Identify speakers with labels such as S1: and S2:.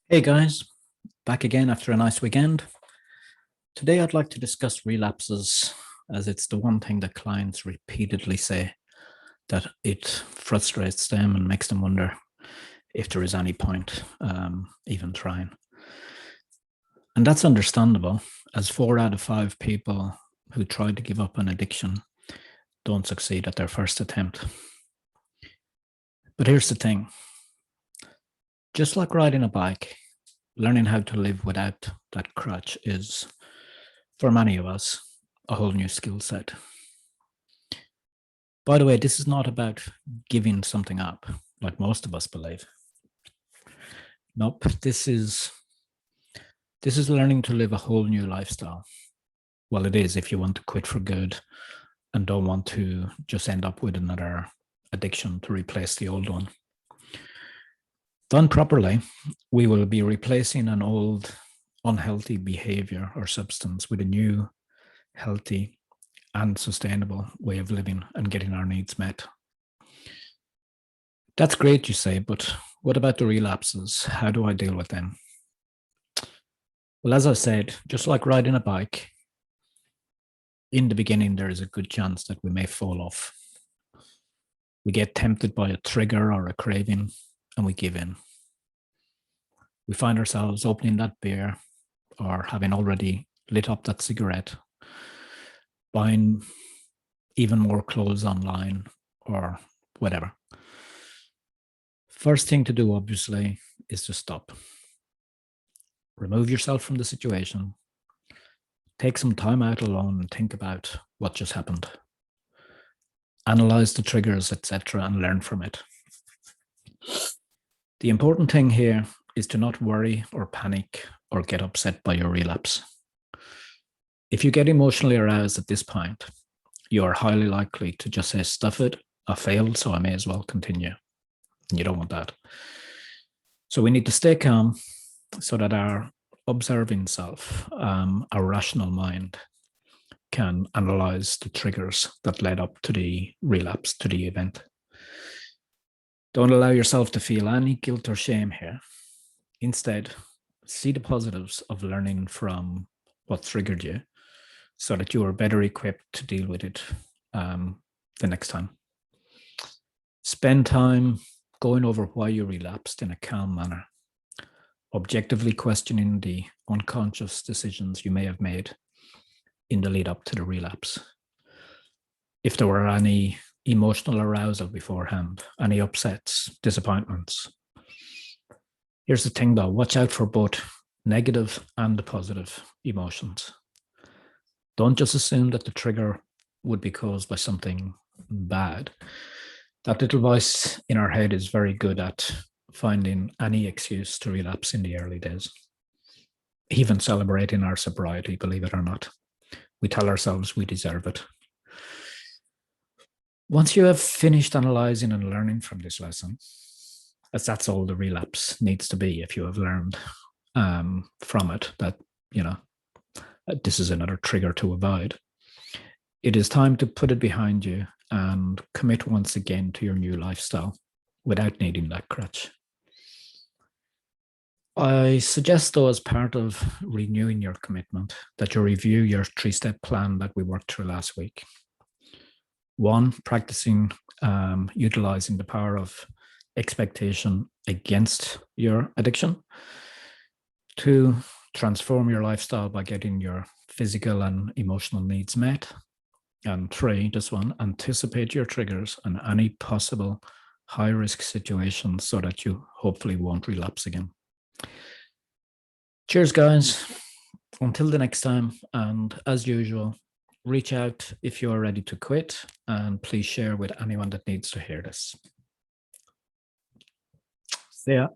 S1: Hey guys, back again after a nice weekend. Today I'd like to discuss relapses, as it's the one thing that clients repeatedly say that it frustrates them and makes them wonder if there is any point even trying. And that's understandable, as 4 out of 5 people who try to give up an addiction don't succeed at their first attempt. But here's the thing. Just like riding a bike, learning how to live without that crutch is, for many of us, a whole new skill set. By the way, this is not about giving something up, like most of us believe. Nope, this is learning to live a whole new lifestyle. Well, it is if you want to quit for good and don't want to just end up with another addiction to replace the old one. Done properly, we will be replacing an old unhealthy behavior or substance with a new healthy and sustainable way of living and getting our needs met. That's great, you say, but what about the relapses? How do I deal with them? Well, as I said, just like riding a bike, in the beginning, there is a good chance that we may fall off. We get tempted by a trigger or a craving and we give in. We find ourselves opening that beer or having already lit up that cigarette, buying even more clothes online or whatever. First thing to do, obviously, is to stop. Remove yourself from the situation. Take some time out alone and think about what just happened. Analyze the triggers, etc., and learn from it. The important thing here is to not worry or panic or get upset by your relapse. If you get emotionally aroused at this point, you are highly likely to just say, stuff it, I failed, so I may as well continue. And you don't want that. So we need to stay calm so that our observing self, our rational mind, can analyze the triggers that led up to the relapse, to the event. Don't allow yourself to feel any guilt or shame here. Instead, see the positives of learning from what triggered you so that you are better equipped to deal with it the next time. Spend time going over why you relapsed in a calm manner, objectively questioning the unconscious decisions you may have made in the lead up to the relapse. If there were any emotional arousal beforehand, any upsets, disappointments. Here's the thing though, watch out for both negative and positive emotions. Don't just assume that the trigger would be caused by something bad. That little voice in our head is very good at finding any excuse to relapse in the early days. Even celebrating our sobriety, believe it or not. We tell ourselves we deserve it. Once you have finished analyzing and learning from this lesson, as that's all the relapse needs to be, if you have learned from it that, this is another trigger to avoid, it is time to put it behind you and commit once again to your new lifestyle without needing that crutch. I suggest, though, as part of renewing your commitment, that you review your 3-step plan that we worked through last week. 1, practicing utilizing the power of expectation against your addiction. 2, transform your lifestyle by getting your physical and emotional needs met. And 3, this one, anticipate your triggers and any possible high-risk situations so that you hopefully won't relapse again. Cheers, guys. Until the next time, and as usual, reach out if you are ready to quit, and please share with anyone that needs to hear this. See ya.